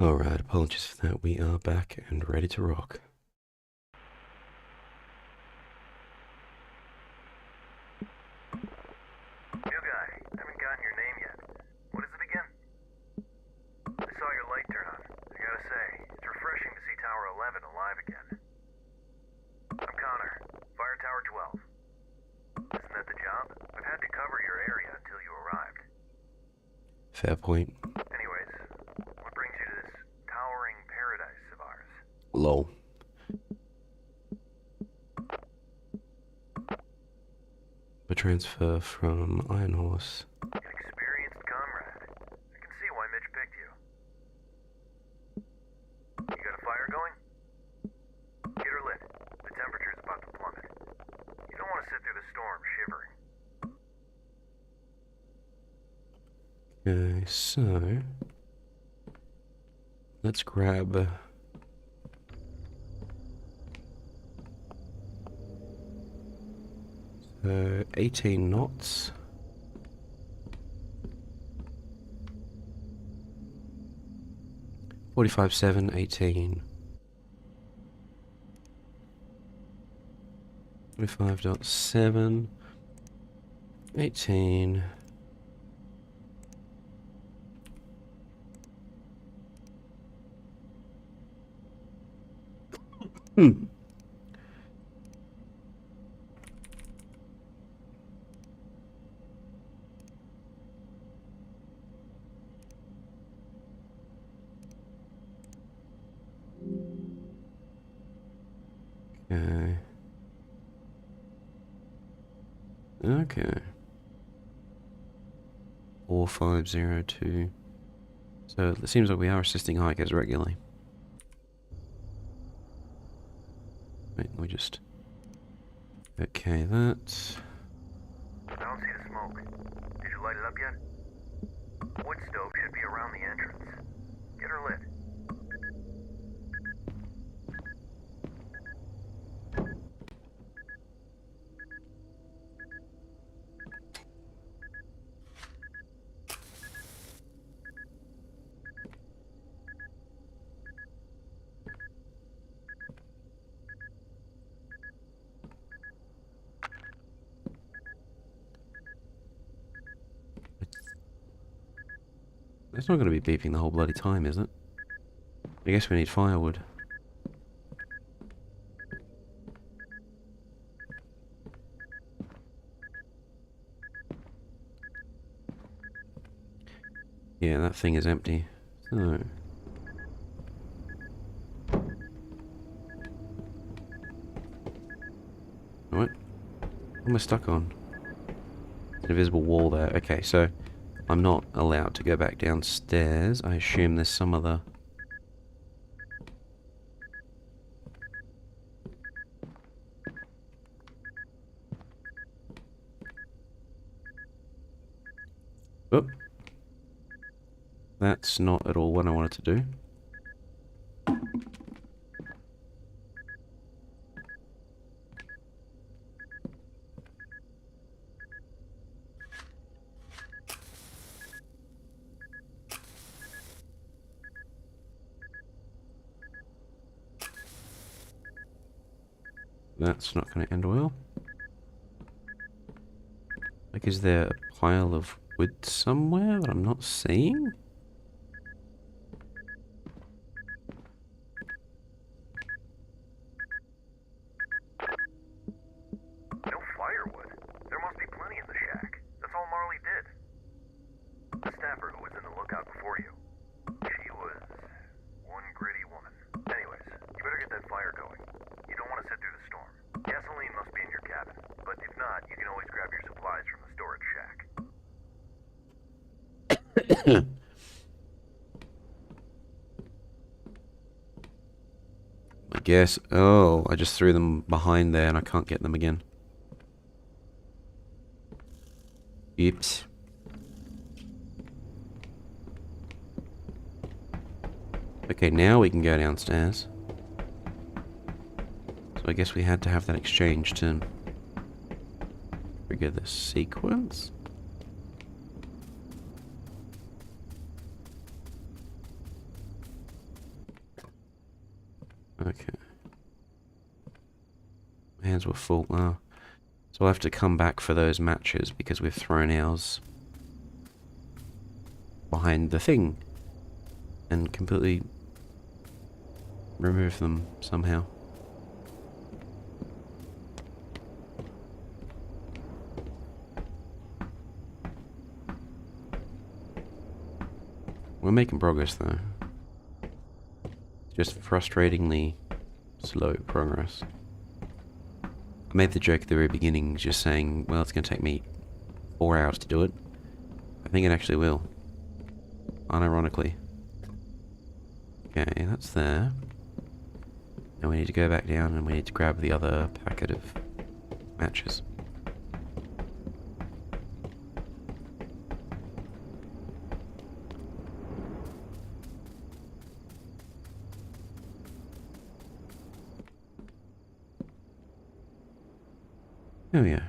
Alright, apologies for that. We are back and ready to rock. New guy, haven't gotten your name yet. What is it again? I saw your light turn on. I gotta say, it's refreshing to see Tower 11 alive again. I'm Connor, Fire Tower 12. Isn't that the job? I've had to cover your area until you arrived. Fair point. Anyways, what brings you to this towering paradise of ours? Lol. A transfer from Iron Horse. An experienced comrade. I can see why Mitch picked you. You got a fire going? Get her lit. The temperature's about to plummet. You don't want to sit through the storm shivering. Okay, so let's grab 18 knots. .45 7 18. 45.7 18. Okay. Okay. 4502. So it seems like we are assisting hikers regularly. Wait, we just... Okay, that... I don't see the smoke. Did you light it up yet? Wood stove should be around the entrance. Get her lit. It's not going to be beeping the whole bloody time, is it? I guess we need firewood. Yeah, that thing is empty. So... What? What am I stuck on? An invisible wall there. Okay, so... I'm not allowed to go back downstairs. I assume there's some other... Oh. That's not at all what I wanted to do. That's not going to end well. Like, is there a pile of wood somewhere that I'm not seeing? No firewood. There must be plenty in the shack. That's all Marley did. The staffer who was in the lookout before you. She was one gritty woman. Anyways, you better get that fire going. You don't want to sit through the storm. Gasoline must be in your cabin, but if not, you can always grab your supplies from the storage shack. I guess... Oh, I just threw them behind there and I can't get them again. Oops. Okay, now we can go downstairs. So I guess we had to have that exchange to trigger the sequence. Those were full. So we'll have to come back for those matches because we've thrown ours behind the thing and completely remove them somehow. We're making progress though. Just frustratingly slow progress. I made the joke at the very beginning, just saying, well, it's going to take me 4 hours to do it. I think it actually will. Unironically. Okay, that's there. Now we need to go back down and we need to grab the other packet of matches. Oh yeah.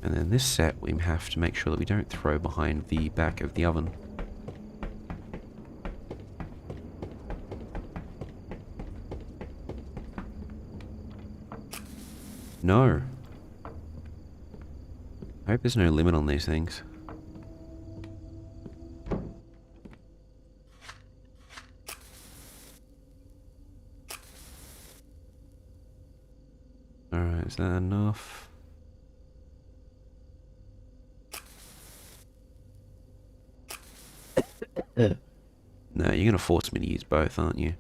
And then this set we have to make sure that we don't throw behind the back of the oven. No. I hope there's no limit on these things. Alright, is that enough? No, you're gonna force me to use both, aren't you?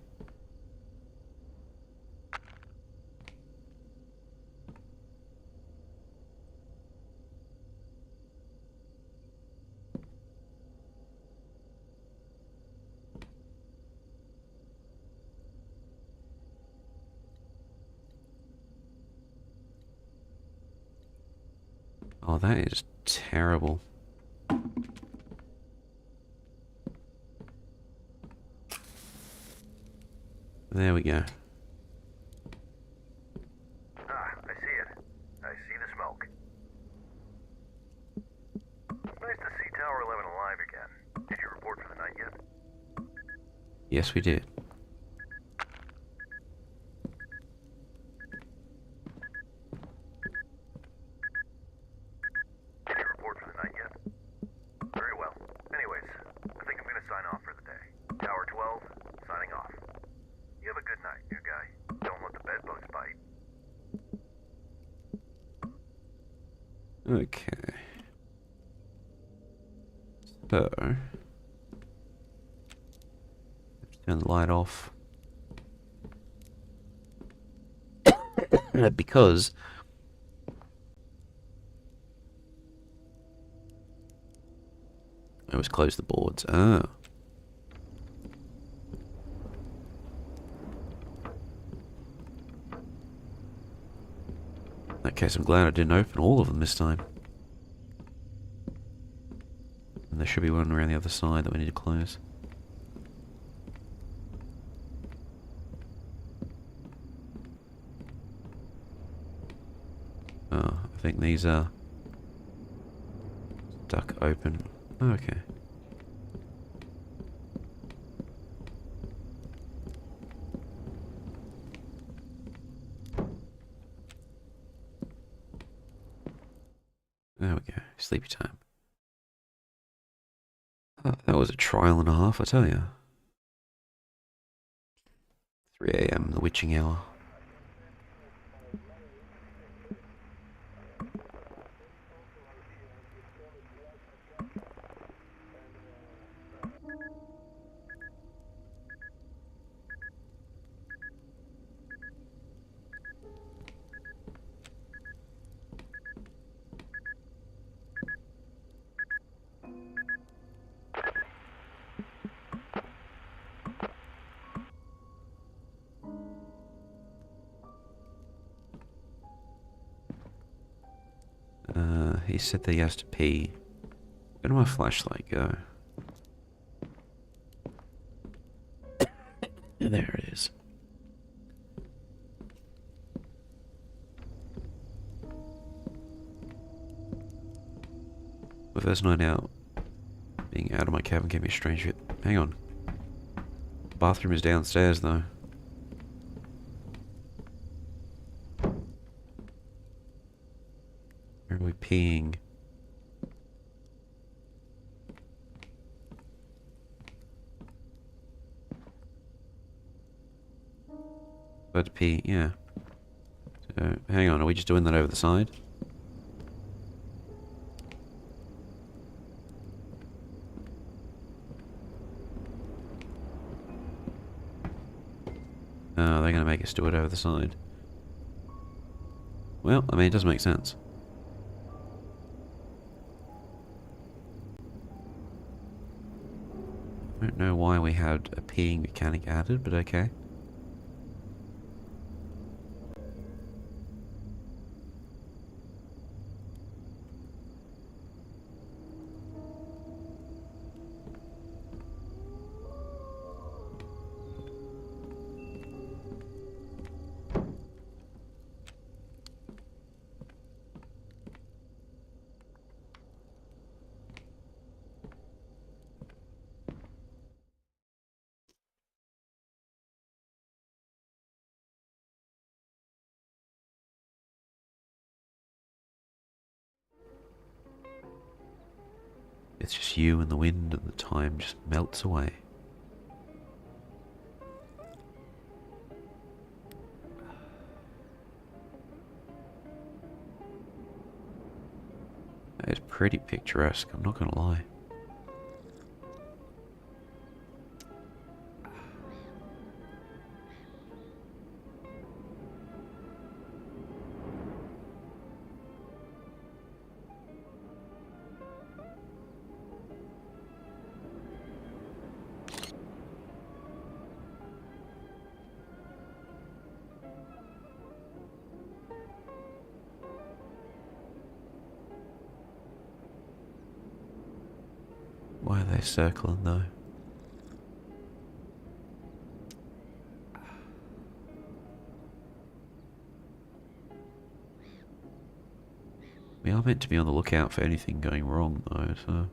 Oh, that is terrible. There we go. Ah, I see it. I see the smoke. Nice to see Tower 11 alive again. Did you report for the night yet? Yes, we did. Did you report for the night yet? Very well. Anyways, I think I'm gonna sign off for the day. Tower 12, signing off. You have a good night, new guy. Don't let the bedbugs bite. Okay. So, turn the light off. Because I was close the boards. Oh. In that case, I'm glad I didn't open all of them this time. And there should be one around the other side that we need to close. Oh, I think these are stuck open. Oh, okay. There we go. Sleepy time. Oh, that was a trial and a half, I tell you. 3 AM, the witching hour. He said that he has to pee. Where did my flashlight go? There it is. My first night out, being out of my cabin gave me a strange hit. Hang on. bathroom is downstairs, though. Where are we peeing? About to pee, yeah. So, hang on, are we just doing that over the side? Oh, they're gonna make us do it over the side. Well, I mean, it does make sense. I don't know why we had a peeing mechanic added, but okay. It's just you and the wind, and the time just melts away. That is pretty picturesque, I'm not gonna lie. Why are they circling though? We are meant to be on the lookout for anything going wrong though, so...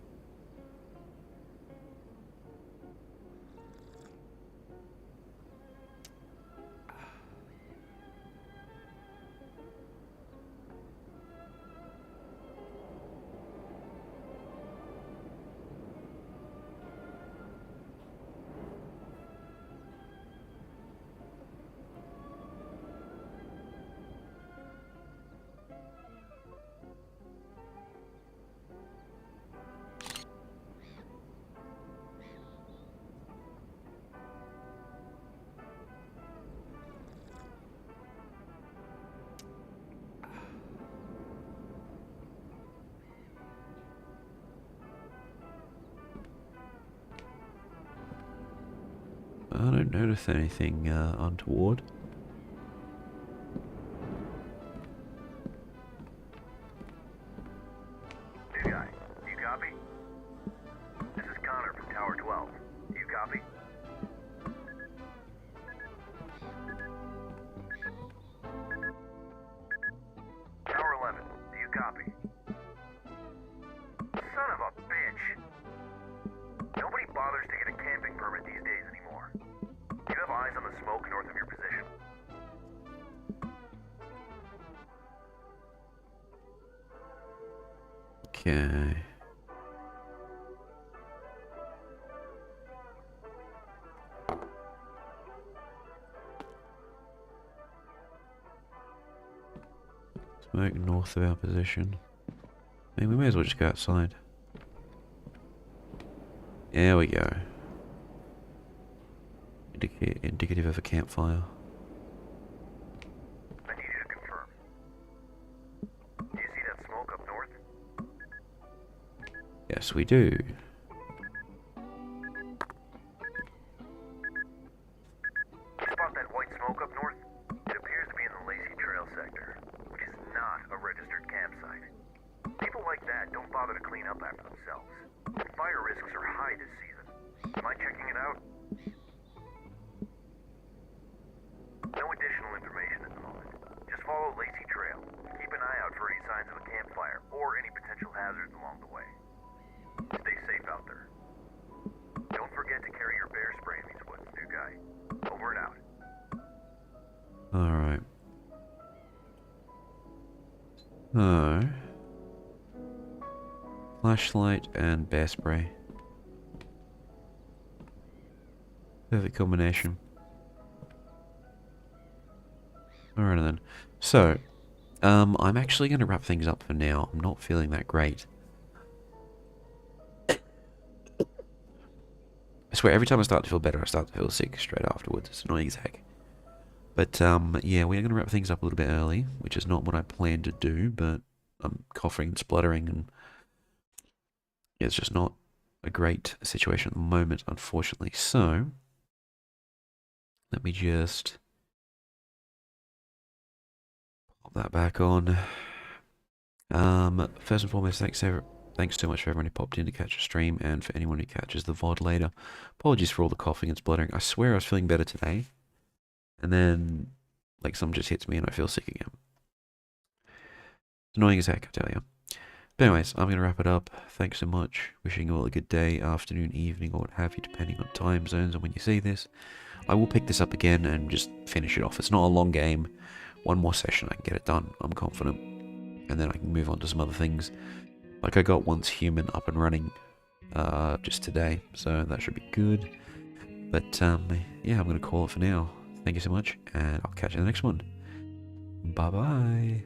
I don't notice anything untoward. New guy, you copy? This is Connor from Tower 12. You copy? Tower 11, do you copy? Son of a bitch! Nobody bothers to get a camping permit these days anymore. Do you have eyes on the smoke north of your position? Okay. Smoke north of our position. I mean, we may as well just go outside. There we go. Indicative of a campfire. I need you to confirm. Do you see that smoke up north? Yes, we do. Spot that white smoke up north? It appears to be in the Lacey Trail sector, which is not a registered campsite. People like that don't bother to clean up after themselves. And fire risks are high this season. Am I checking it out? No additional information at the moment. Just follow Lacey Trail. Keep an eye out for any signs of a campfire or any potential hazards along the way. Stay safe out there. Don't forget to carry your bear spray in these woods, new guy. So, flashlight and bear spray. Perfect combination. Alright then. So, I'm actually going to wrap things up for now. I'm not feeling that great. I swear, every time I start to feel better, I start to feel sick straight afterwards. It's annoying as heck. But, yeah, we are going to wrap things up a little bit early, which is not what I planned to do, but I'm coughing and spluttering, and it's just not a great situation at the moment, unfortunately. So, let me just pop that back on. First and foremost, thanks so much for everyone who popped in to catch a stream, and for anyone who catches the VOD later. Apologies for all the coughing and spluttering. I swear I was feeling better today, and then, like, something just hits me and I feel sick again. It's annoying as heck, I tell you. But anyways, I'm going to wrap it up. Thanks so much. Wishing you all a good day, afternoon, evening, or what have you, depending on time zones and when you see this. I will pick this up again and just finish it off. It's not a long game. One more session, I can get it done. I'm confident. And then I can move on to some other things. Like I got Once Human up and running just today, so that should be good. But yeah, I'm going to call it for now. Thank you so much, and I'll catch you in the next one. Bye-bye.